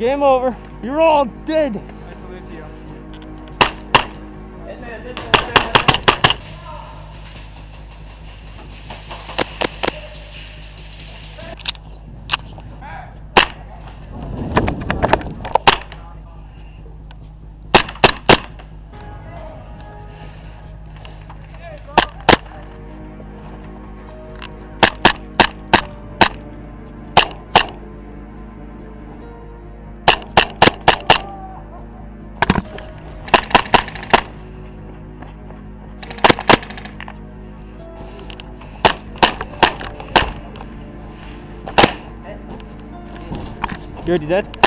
Game over. You're all dead. I salute to you. You already dead?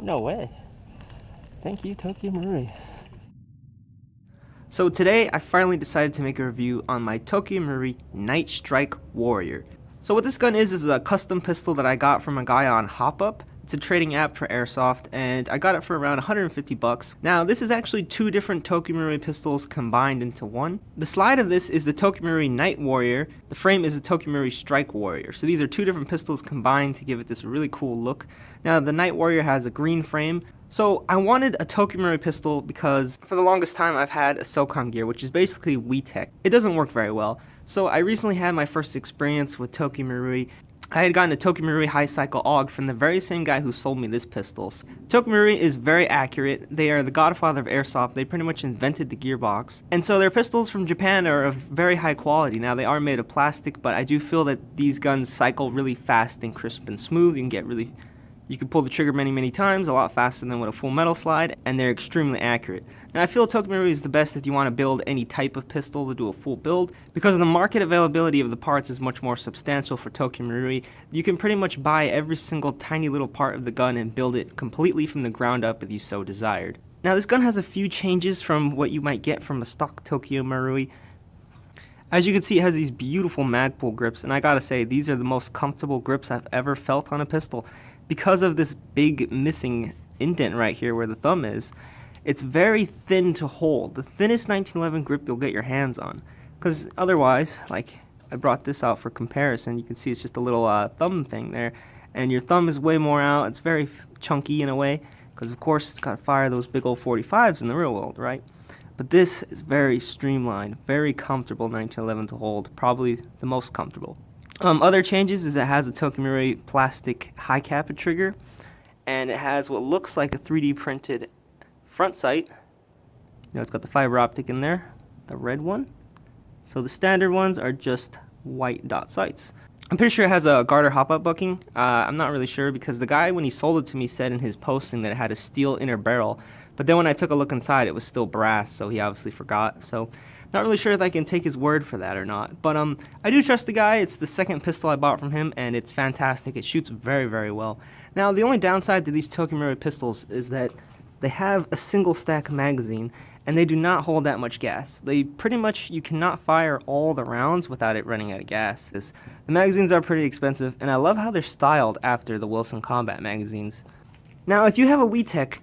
No way. Thank you, Tokyo Marui. So today I finally decided to make a review on my Tokyo Marui Night Strike Warrior. So what this gun is a custom pistol that I got from a guy on HopUp. It's a trading app for airsoft, and I got it for around 150 bucks. Now, this is actually two different Tokyo Marui pistols combined into one. The slide of this is the Tokyo Marui Night Warrior. The frame is the Tokyo Marui Strike Warrior. So these are two different pistols combined to give it this really cool look. Now, the Night Warrior has a green frame. So I wanted a Tokyo Marui pistol because for the longest time I've had a SOCOM gear, which is basically WeTech. It doesn't work very well. So I recently had my first experience with Tokyo Marui. I had gotten a Tokyo Marui High Cycle AUG from the very same guy who sold me this pistol. Tokyo Marui is very accurate. They are the godfather of airsoft. They pretty much invented the gearbox. And so their pistols from Japan are of very high quality. Now, they are made of plastic, but I do feel that these guns cycle really fast and crisp and smooth. You can pull the trigger many times, a lot faster than with a full metal slide, and they're extremely accurate. Now, I feel Tokyo Marui is the best if you want to build any type of pistol to do a full build, because the market availability of the parts is much more substantial for Tokyo Marui. You can pretty much buy every single tiny little part of the gun and build it completely from the ground up if you so desired. Now, this gun has a few changes from what you might get from a stock Tokyo Marui. As you can see, it has these beautiful Magpul grips, and I gotta say, these are the most comfortable grips I've ever felt on a pistol. Because of this big missing indent right here where the thumb is, it's very thin to hold. The thinnest 1911 grip you'll get your hands on. Because otherwise, like I brought this out for comparison, you can see it's just a little thumb thing there. And your thumb is way more out. It's very chunky in a way. Because of course it's got to fire those big old 45s in the real world, right? But this is very streamlined, very comfortable 1911 to hold. Probably the most comfortable. Other changes is it has a Tokyo Marui plastic high cap trigger, and it has what looks like a 3D printed front sight. It's got the fiber optic in there, the red one. So the standard ones are just white dot sights. I'm pretty sure it has a garter hop-up bucking. I'm not really sure because the guy, when he sold it to me, said in his posting that it had a steel inner barrel. But then when I took a look inside, it was still brass, so he obviously forgot. So not really sure if I can take his word for that or not. But I do trust the guy. It's the second pistol I bought from him, and it's fantastic. It shoots very well. Now, the only downside to these Tokyo Marui pistols is that they have a single stack magazine, and they do not hold that much gas. They pretty much, you cannot fire all the rounds without it running out of gas. The magazines are pretty expensive, and I love how they're styled after the Wilson Combat magazines. Now, if you have a WeTech,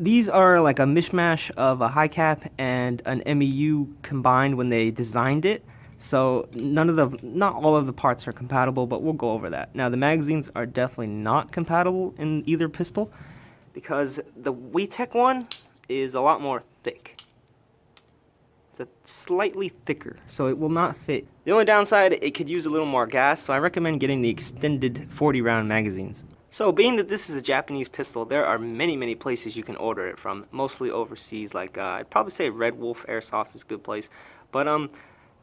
these are like a mishmash of a high cap and an MEU combined when they designed it. So not all of the parts are compatible, but we'll go over that. Now, the magazines are definitely not compatible in either pistol because the WeTech one is a lot more thick. It's a slightly thicker, so it will not fit. The only downside, it could use a little more gas, so I recommend getting the extended 40-round magazines. So, being that this is a Japanese pistol, there are many places you can order it from, mostly overseas. Like, I'd probably say Red Wolf Airsoft is a good place. But,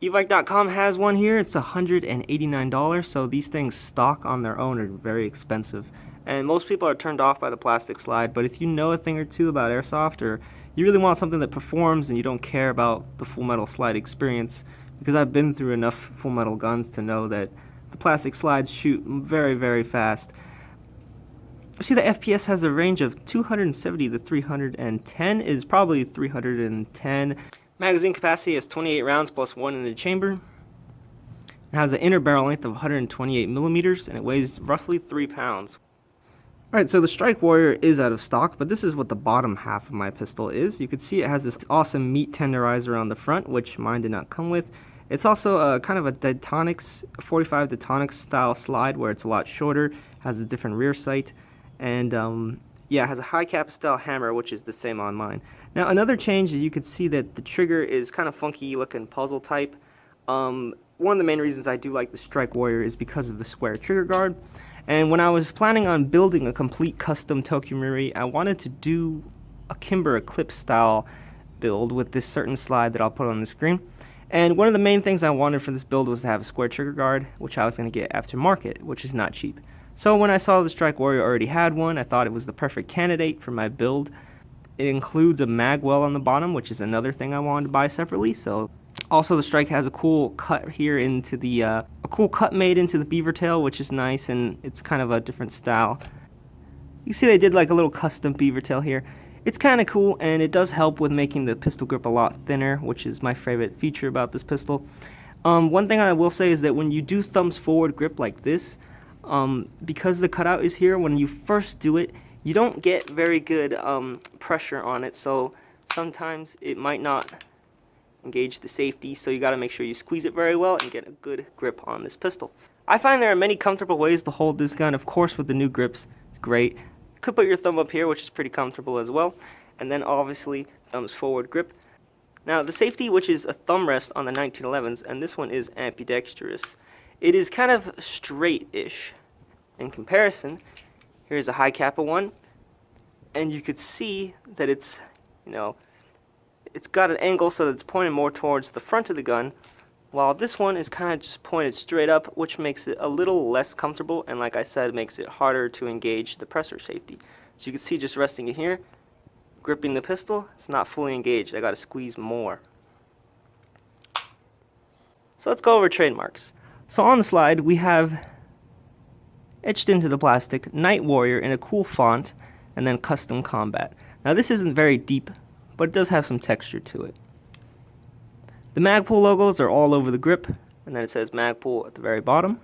evike.com has one here. It's $189, so these things stock on their own are very expensive. And most people are turned off by the plastic slide, but if you know a thing or two about airsoft, or you really want something that performs and you don't care about the full metal slide experience, because I've been through enough full metal guns to know that the plastic slides shoot very fast. See, the FPS has a range of 270 to 310, is probably 310. Magazine capacity is 28 rounds plus one in the chamber. It It has an inner barrel length of 128 millimeters and it weighs roughly 3 pounds. Alright, so the Strike Warrior is out of stock, but this is what the bottom half of my pistol is. You can see it has this awesome meat tenderizer on the front, which mine did not come with. It's also a kind of a Detonics, 45 Detonics style slide where it's a lot shorter, has a different rear sight, and yeah, it has a high cap style hammer, which is the same on mine. Now another change is you can see that the trigger is kind of funky looking puzzle type. One of the main reasons I do like the Strike Warrior is because of the square trigger guard. And when I was planning on building a complete custom Tokyo Marui, I wanted to do a Kimber Eclipse style build with this certain slide that I'll put on the screen. And one of the main things I wanted for this build was to have a square trigger guard, which I was going to get aftermarket, which is not cheap. So when I saw the Strike Warrior already had one, I thought it was the perfect candidate for my build. It includes a mag well on the bottom, which is another thing I wanted to buy separately. So also the Strike has a cool cut here into the a cool cut made into the beaver tail, which is nice, and it's kind of a different style. You see they did like a little custom beaver tail here. It's kind of cool, and it does help with making the pistol grip a lot thinner, which is my favorite feature about this pistol. One thing I will say is that when you do thumbs forward grip like this, because the cutout is here, when you first do it, you don't get very good pressure on it, so sometimes it might not engage the safety, so you got to make sure you squeeze it very well and get a good grip on this pistol. I find there are many comfortable ways to hold this gun. Of course, with the new grips, it's great. You could put your thumb up here, which is pretty comfortable as well, and then obviously thumbs forward grip. Now the safety, which is a thumb rest on the 1911s, and this one is ambidextrous. It is kind of straight-ish in comparison. Here's a high kappa one, and you could see that it's, it's got an angle so that it's pointed more towards the front of the gun, while this one is kind of just pointed straight up, which makes it a little less comfortable, and like I said, makes it harder to engage the pressure safety. So you can see just resting it here, gripping the pistol, it's not fully engaged. I got to squeeze more. So let's go over trademarks. So on the slide, we have etched into the plastic Night Warrior in a cool font, and then Custom Combat. Now this isn't very deep, but it does have some texture to it. The Magpul logos are all over the grip, and then it says Magpul at the very bottom.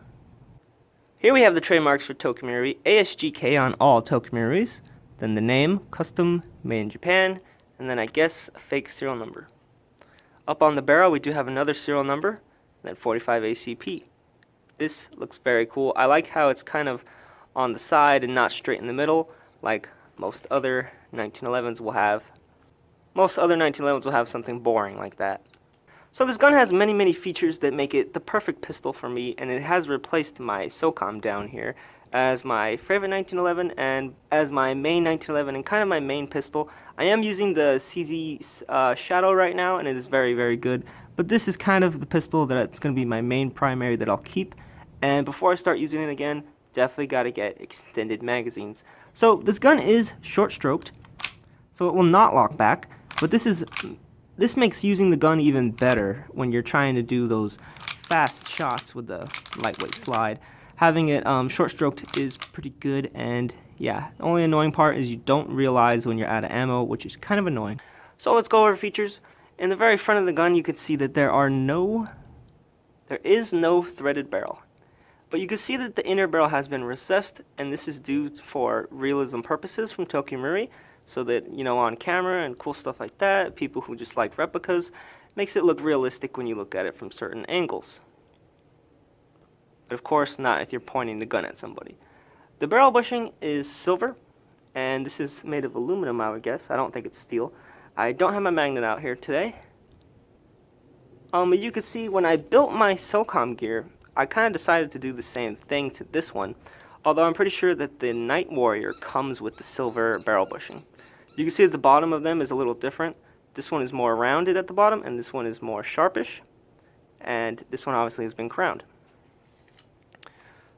Here we have the trademarks for Tokyo Marui, ASGK on all Tokyo Maruis, then the name, custom, made in Japan, and then I guess a fake serial number. Up on the barrel we do have another serial number, and then 45 ACP. This looks very cool. I like how it's kind of on the side and not straight in the middle, like most other 1911s will have. Most other 1911s will have something boring like that. So this gun has many features that make it the perfect pistol for me, and it has replaced my SOCOM down here as my favorite 1911 and as my main 1911 and kind of my main pistol. I am using the CZ Shadow right now, and it is very good, but this is kind of the pistol that's going to be my main primary that I'll keep. And before I start using it again, definitely got to get extended magazines. So this gun is short stroked, so it will not lock back. But this makes using the gun even better when you're trying to do those fast shots with the lightweight slide. Having it short stroked is pretty good, and yeah, the only annoying part is you don't realize when you're out of ammo, which is kind of annoying. So let's go over features. In the very front of the gun you can see that there is no threaded barrel. But you can see that the inner barrel has been recessed, and this is due for realism purposes from Tokyo Marui. So that, on camera and cool stuff like that, people who just like replicas, makes it look realistic when you look at it from certain angles. But of course not if you're pointing the gun at somebody. The barrel bushing is silver, and this is made of aluminum, I would guess. I don't think it's steel. I don't have my magnet out here today. You can see when I built my SOCOM gear, I kind of decided to do the same thing to this one, although I'm pretty sure that the Night Warrior comes with the silver barrel bushing. You can see that the bottom of them is a little different. This one is more rounded at the bottom, and this one is more sharpish, and this one obviously has been crowned.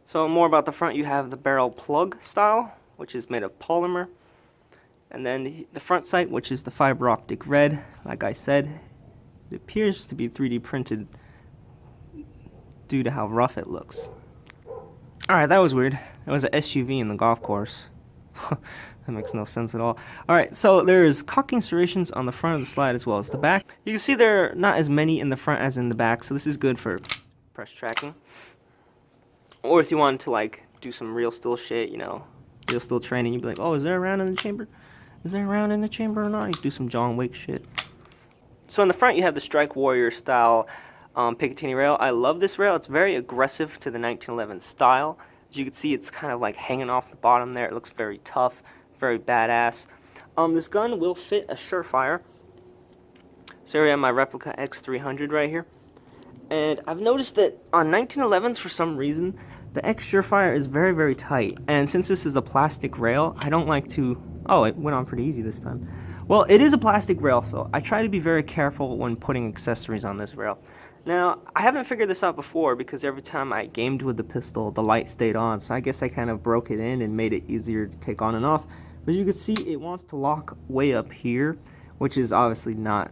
So more about the front, you have the barrel plug style, which is made of polymer, and then the front sight, which is the fiber optic red. Like I said, it appears to be 3D printed due to how rough it looks. Alright, that was weird. It was an SUV in the golf course. That makes no sense at all. Alright, so there's cocking serrations on the front of the slide as well as the back. You can see there are not as many in the front as in the back, so this is good for press tracking. Or if you wanted to like do some real steel shit, you know, real steel training, you'd be like, oh, is there a round in the chamber? Is there a round in the chamber or not? You do some John Wick shit. So in the front, you have the Strike Warrior style Picatinny rail. I love this rail. It's very aggressive to the 1911 style. As you can see, it's kind of like hanging off the bottom there. It looks very tough, very badass. This gun will fit a Surefire. So here I have my replica X300 right here. And I've noticed that on 1911s, for some reason, the X Surefire is very, very tight. And since this is a plastic rail, I don't like to... Oh, it went on pretty easy this time. Well, it is a plastic rail, so I try to be very careful when putting accessories on this rail. Now, I haven't figured this out before because every time I gamed with the pistol, the light stayed on. So I guess I kind of broke it in and made it easier to take on and off. But you can see it wants to lock way up here, which is obviously not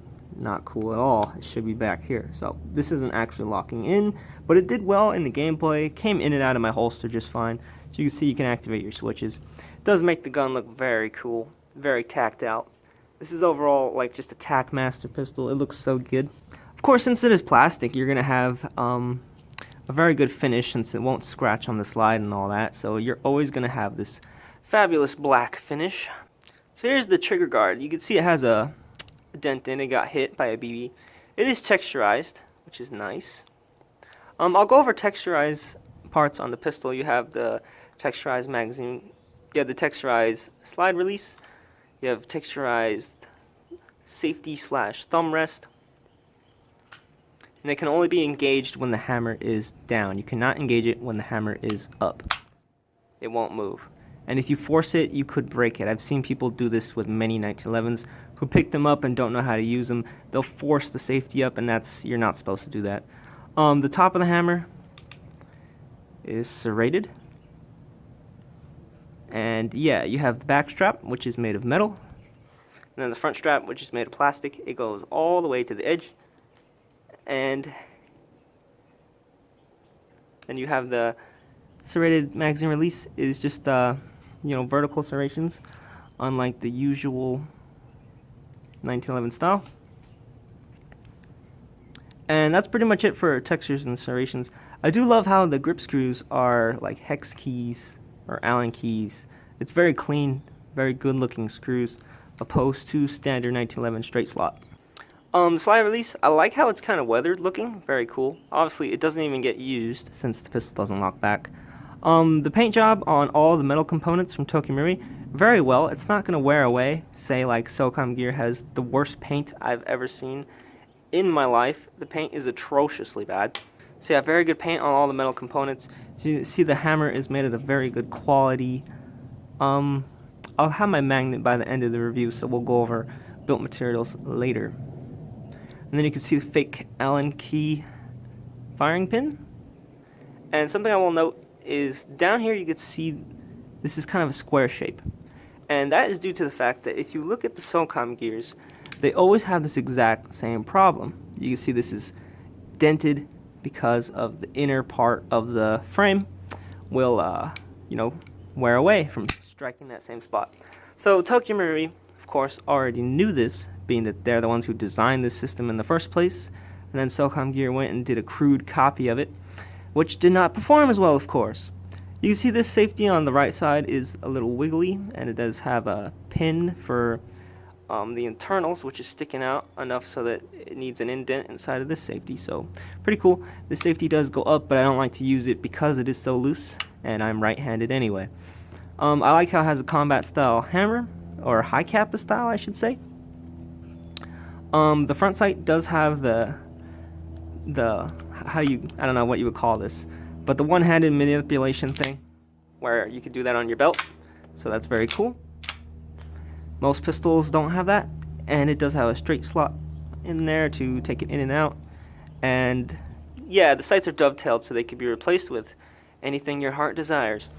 cool at all. It should be back here. So this isn't actually locking in, but it did well in the gameplay. It came in and out of my holster just fine. So you can see you can activate your switches. It does make the gun look very cool, very tacked out. This is overall like just a Tackmaster pistol. It looks so good. Of course, since it is plastic, you're gonna have a very good finish since it won't scratch on the slide and all that. So you're always gonna have this fabulous black finish. So here's the trigger guard. You can see it has a dent in it. Got hit by a BB. It is texturized, which is nice. I'll go over texturized parts on the pistol. You have the texturized magazine. You have the texturized slide release. You have texturized safety / thumb rest. And it can only be engaged when the hammer is down. You cannot engage it when the hammer is up. It won't move. And if you force it, you could break it. I've seen people do this with many 1911s who pick them up and don't know how to use them. They'll force the safety up, and you're not supposed to do that. The top of the hammer is serrated. And yeah, you have the back strap, which is made of metal. And then the front strap, which is made of plastic. It goes all the way to the edge. And then you have the serrated magazine release. It is just vertical serrations, unlike the usual 1911 style. And that's pretty much it for textures and serrations. I do love how the grip screws are like hex keys or Allen keys. It's very clean, very good looking screws, opposed to standard 1911 straight slot. Slide release, I like how it's kind of weathered looking, very cool. Obviously it doesn't even get used since the pistol doesn't lock back. The paint job on all the metal components from Tokyo Marui, very well. It's not going to wear away. Say like SOCOM gear has the worst paint I've ever seen in my life. The paint is atrociously bad. So yeah, very good paint on all the metal components. So you see the hammer is made of a very good quality. I'll have my magnet by the end of the review, so we'll go over built materials later. And then you can see the fake Allen key firing pin. And something I will note is down here you can see this is kind of a square shape. And that is due to the fact that if you look at the SOCOM gears, they always have this exact same problem. You can see this is dented because of the inner part of the frame will, wear away from striking that same spot. So Tokyo Marui, of course, already knew this, being that they're the ones who designed this system in the first place. And then SOCOM Gear went and did a crude copy of it, which did not perform as well, of course. You can see this safety on the right side is a little wiggly, and it does have a pin for the internals, which is sticking out enough so that it needs an indent inside of this safety. So pretty cool. The safety does go up, but I don't like to use it because it is so loose, and I'm right-handed anyway. I like how it has a combat style hammer, or high kappa style, I should say. The front sight does have I don't know what you would call this, but the one-handed manipulation thing where you could do that on your belt. So that's very cool. Most pistols don't have that, and it does have a straight slot in there to take it in and out. And yeah, the sights are dovetailed so they can be replaced with anything your heart desires.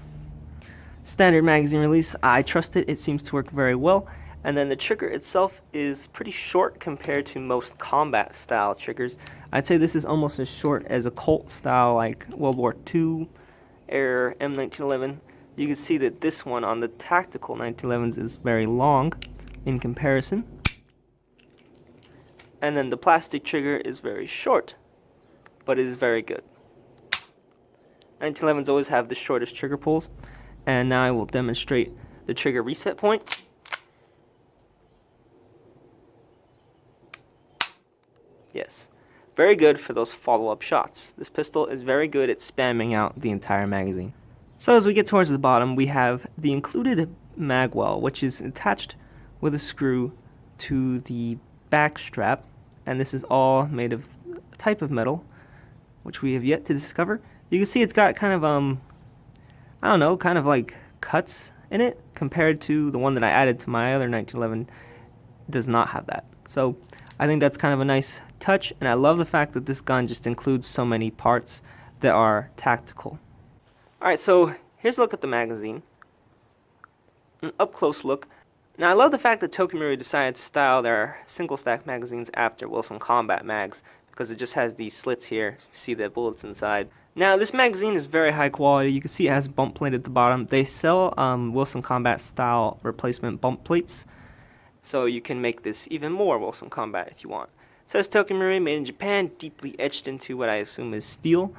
Standard magazine release, I trust it. It seems to work very well. And then the trigger itself is pretty short compared to most combat style triggers. I'd say this is almost as short as a Colt style like World War II era M1911. You can see that this one on the tactical 1911s is very long in comparison. And then the plastic trigger is very short, but it is very good. 1911s always have the shortest trigger pulls. And now I will demonstrate the trigger reset point. Yes, very good for those follow-up shots. This pistol is very good at spamming out the entire magazine. So as we get towards the bottom, we have the included mag well, which is attached with a screw to the back strap, and this is all made of a type of metal, which we have yet to discover. You can see it's got kind of, I don't know, kind of like cuts in it, compared to the one that I added to my other 1911 does not have that. So I think that's kind of a nice touch, and I love the fact that this gun just includes so many parts that are tactical. Alright, so here's a look at the magazine. An up-close look. Now I love the fact that Tokyo Marui decided to style their single stack magazines after Wilson Combat mags, because it just has these slits here to see the bullets inside. Now this magazine is very high quality. You can see it has bump plate at the bottom. They sell Wilson Combat style replacement bump plates, so you can make this even more Wilson Combat if you want. It says Tokyo Marui, made in Japan, deeply etched into what I assume is steel.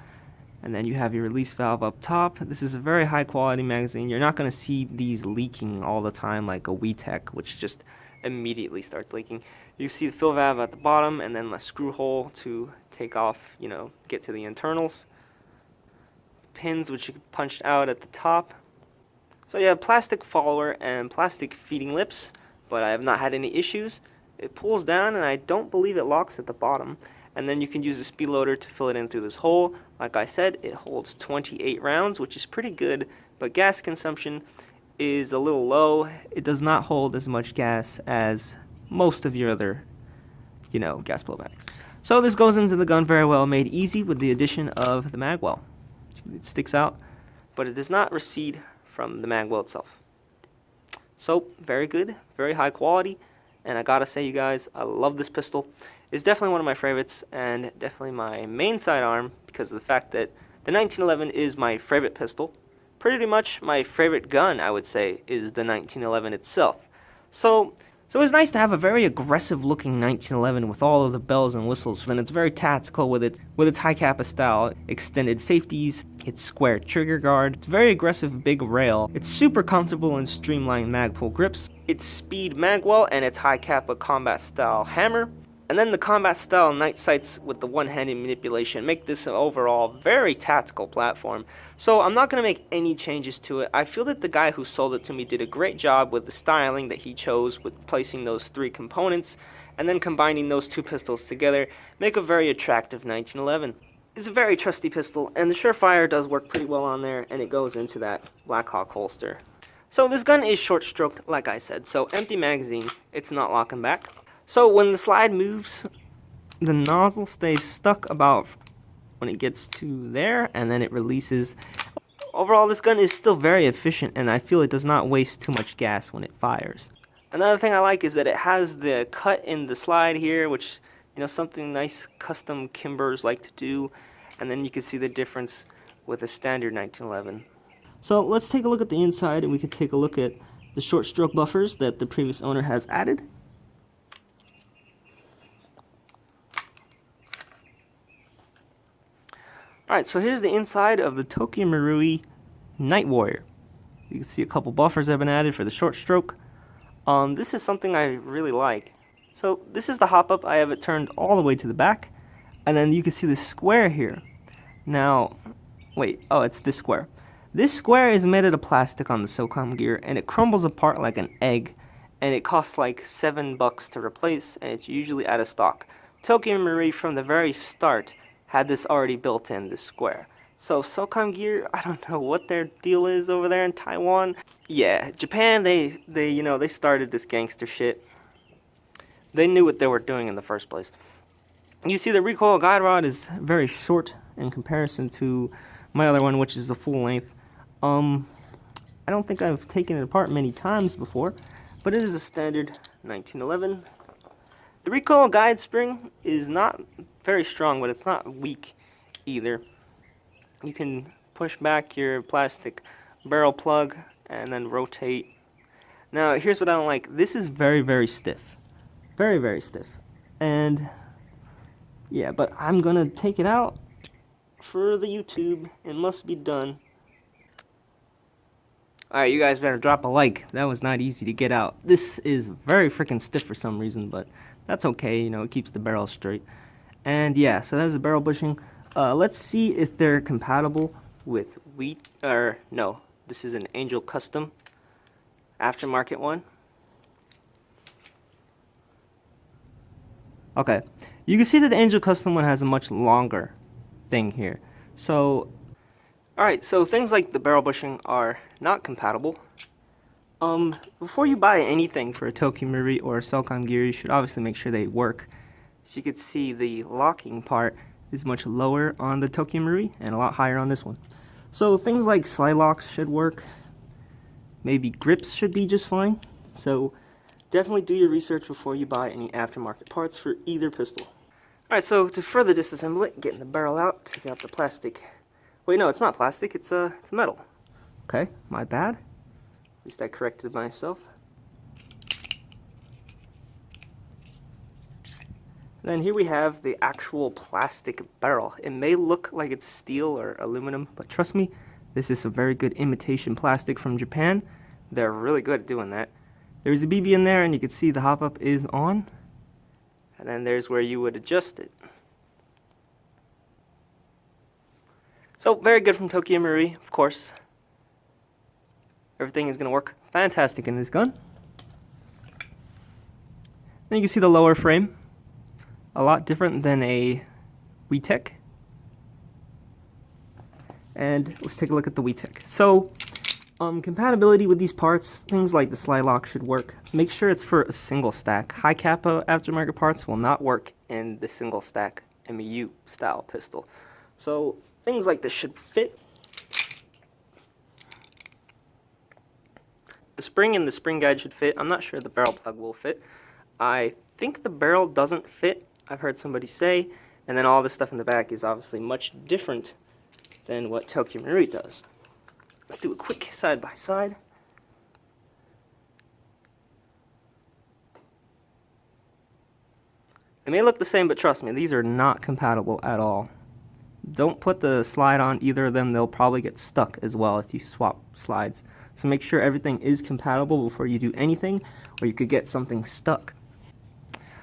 And then you have your release valve up top. This is a very high quality magazine. You're not going to see these leaking all the time like a WeTech, which just immediately starts leaking. You see the fill valve at the bottom, and then a screw hole to take off, get to the internals. Pins which you can punch out at the top. So you have plastic follower and plastic feeding lips, but I have not had any issues. It pulls down, and I don't believe it locks at the bottom. And then you can use a speed loader to fill it in through this hole. Like I said, it holds 28 rounds, which is pretty good, but gas consumption is a little low. It does not hold as much gas as most of your other, gas blowbacks. So this goes into the gun very well, made easy with the addition of the mag well. It sticks out, but it does not recede from the mag well itself. So very good, very high quality, and I gotta say, you guys, I love this pistol. It's definitely one of my favorites, and definitely my main sidearm, because of the fact that the 1911 is my favorite pistol. Pretty much my favorite gun, I would say, is the 1911 itself. So it's nice to have a very aggressive looking 1911 with all of the bells and whistles, and it's very tactical with its high kappa style, extended safeties, its square trigger guard, its very aggressive big rail, its super comfortable and streamlined mag pull grips, its speed mag well, and its high kappa combat style hammer. And then the combat style night sights with the one-handed manipulation make this an overall very tactical platform. So I'm not going to make any changes to it. I feel that the guy who sold it to me did a great job with the styling that he chose with placing those three components and then combining those two pistols together, make a very attractive 1911. It's a very trusty pistol, and the Surefire does work pretty well on there, and it goes into that Blackhawk holster. So this gun is short-stroked, like I said, so empty magazine, it's not locking back. So when the slide moves, the nozzle stays stuck about when it gets to there, and then it releases. Overall, this gun is still very efficient, and I feel it does not waste too much gas when it fires. Another thing I like is that it has the cut in the slide here, which, something nice custom Kimbers like to do, and then you can see the difference with a standard 1911. So let's take a look at the inside, and we can take a look at the short stroke buffers that the previous owner has added. Alright, so here's the inside of the Tokyo Marui Night Warrior. You can see a couple buffers have been added for the short stroke. This is something I really like. So this is the hop-up. I have it turned all the way to the back. And then you can see the square here. Now, it's this square. This square is made out of plastic on the SOCOM gear, and it crumbles apart like an egg. And it costs like $7 to replace, and it's usually out of stock. Tokyo Marui from the very start had this already built in, this square. So SOCOM gear, I don't know what their deal is over there in Taiwan. Yeah, Japan, they started this gangster shit. They knew what they were doing in the first place. You see the recoil guide rod is very short in comparison to my other one, which is the full length. I don't think I've taken it apart many times before, but it is a standard 1911. The recoil guide spring is not very strong, but it's not weak either. You can push back your plastic barrel plug and then rotate. Now, here's what I don't like. This is very, very stiff. Very, very stiff. And yeah, but I'm gonna take it out for the YouTube. It must be done. Alright, you guys better drop a like. That was not easy to get out. This is very freaking stiff for some reason, but that's okay. You know, it keeps the barrel straight. And yeah, so that's the barrel bushing. Let's see if they're compatible with no, this is an Angel Custom aftermarket one. Okay, you can see that the Angel Custom one has a much longer thing here. So, alright, so things like the barrel bushing are not compatible. Before you buy anything for a Tokyo Marui or a Selcon gear, you should obviously make sure they work. As you can see, the locking part is much lower on the Tokyo Marui and a lot higher on this one. So things like slide locks should work. Maybe grips should be just fine. So definitely do your research before you buy any aftermarket parts for either pistol. Alright, so to further disassemble it, getting the barrel out, take out the plastic. Wait, no, it's not plastic, it's metal. Okay, my bad. At least I corrected myself. Then here we have the actual plastic barrel. It may look like it's steel or aluminum, but trust me, this is a very good imitation plastic from Japan. They're really good at doing that. There's a BB in there, and you can see the hop-up is on. And then there's where you would adjust it. So, very good from Tokyo Marui, of course. Everything is going to work fantastic in this gun. Then you can see the lower frame. A lot different than a WeTech. And let's take a look at the WeTech. So, compatibility with these parts, things like the slide lock should work. Make sure it's for a single stack. High Kappa aftermarket parts will not work in the single stack MEU style pistol. So, things like this should fit. The spring and the spring guide should fit. I'm not sure the barrel plug will fit. I think the barrel doesn't fit, I've heard somebody say, and then all the stuff in the back is obviously much different than what Tokyo Marui does. Let's do a quick side by side. They may look the same, but trust me, these are not compatible at all. Don't put the slide on either of them. They'll probably get stuck as well if you swap slides. So make sure everything is compatible before you do anything, or you could get something stuck.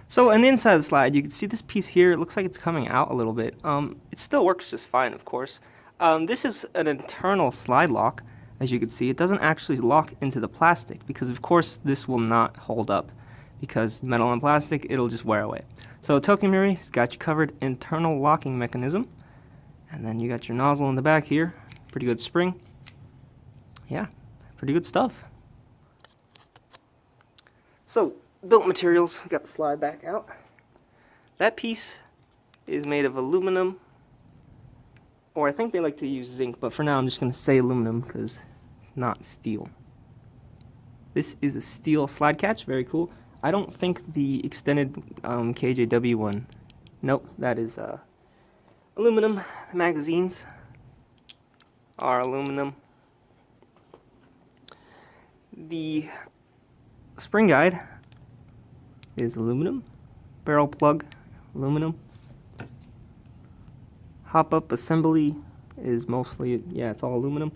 So on the inside of the slide, you can see this piece here. It looks like it's coming out a little bit. It still works just fine, of course. This is an internal slide lock. As you can see, it doesn't actually lock into the plastic because, of course, this will not hold up because metal and plastic, it'll just wear away. So Tokyo Marui has got you covered internal locking mechanism. And then you got your nozzle in the back here. Pretty good spring. Yeah, pretty good stuff. So, built materials, we got the slide back out. That piece is made of aluminum, or I think they like to use zinc, but for now I'm just going to say aluminum because it's not steel. This is a steel slide catch, very cool. I don't think the extended KJW one, nope, that is aluminum. The magazines are aluminum. The spring guide is aluminum. Barrel plug, aluminum. Hop-up assembly is mostly, yeah, it's all aluminum.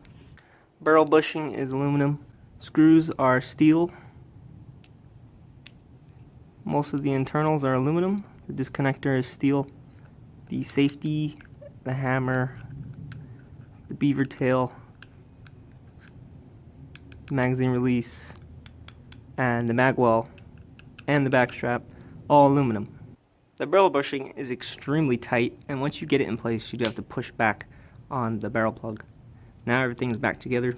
Barrel bushing is aluminum. Screws are steel. Most of the internals are aluminum. The disconnector is steel. The safety, the hammer, the beaver tail, the magazine release, and the magwell, and the back strap, all aluminum. The barrel bushing is extremely tight, and once you get it in place, you do have to push back on the barrel plug. Now everything's back together.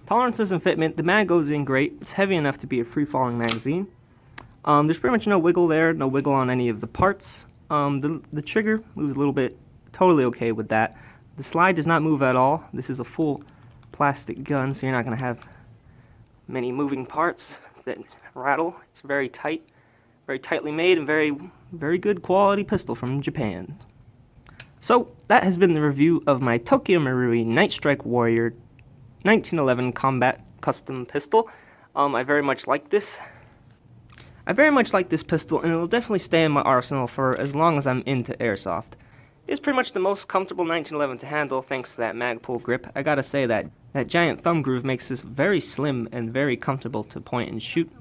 Tolerances and fitment, the mag goes in great. It's heavy enough to be a free-falling magazine. There's pretty much no wiggle there, no wiggle on any of the parts. The trigger moves a little bit, totally okay with that. The slide does not move at all. This is a full plastic gun, so you're not going to have many moving parts that rattle. It's very tight, very tightly made, and very good quality pistol from Japan. So, that has been the review of my Tokyo Marui Night Strike Warrior 1911 Combat custom pistol. I very much like this. I very much like this pistol, and it'll definitely stay in my arsenal for as long as I'm into airsoft. It's pretty much the most comfortable 1911 to handle thanks to that Magpul grip. I gotta say that giant thumb groove makes this very slim and very comfortable to point and shoot.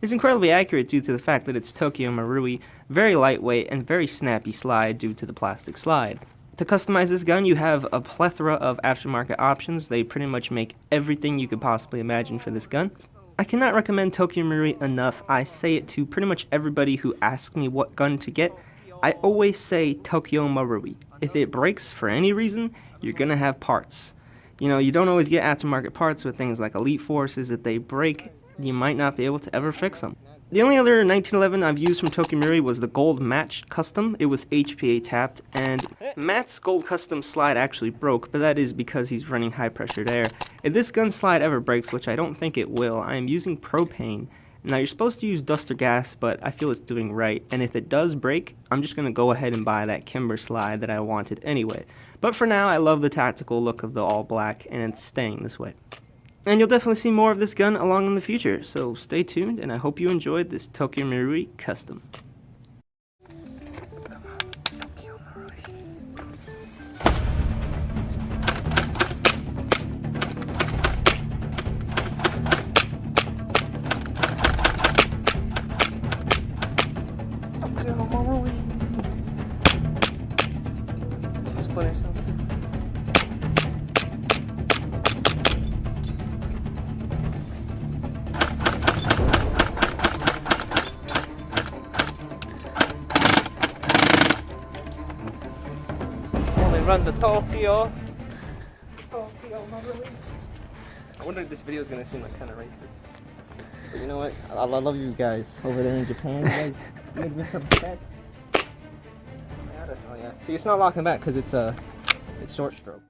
It's incredibly accurate due to the fact that it's Tokyo Marui, very lightweight and very snappy slide due to the plastic slide. To customize this gun, you have a plethora of aftermarket options. They pretty much make everything you could possibly imagine for this gun. I cannot recommend Tokyo Marui enough. I say it to pretty much everybody who asks me what gun to get. I always say Tokyo Marui. If it breaks for any reason, you're gonna have parts. You know, you don't always get aftermarket parts with things like Elite Forces. If they break, you might not be able to ever fix them. The only other 1911 I've used from Tokyo Marui was the Gold Match Custom. It was HPA tapped, and Matt's Gold Custom slide actually broke, but that is because he's running high pressured air. If this gun slide ever breaks, which I don't think it will, I am using propane. Now you're supposed to use dust or gas, but I feel it's doing right, and if it does break, I'm just going to go ahead and buy that Kimber slide that I wanted anyway. But for now, I love the tactical look of the all black, and it's staying this way. And you'll definitely see more of this gun along in the future, so stay tuned, and I hope you enjoyed this Tokyo Marui Custom. Splinter cell. Only run to Tokyo. Marui. I wonder if this video is gonna seem like kind of racist. But you know what? I love you guys over there in Japan. You guys been the best. Oh yeah. See, it's not locking back because it's short stroke.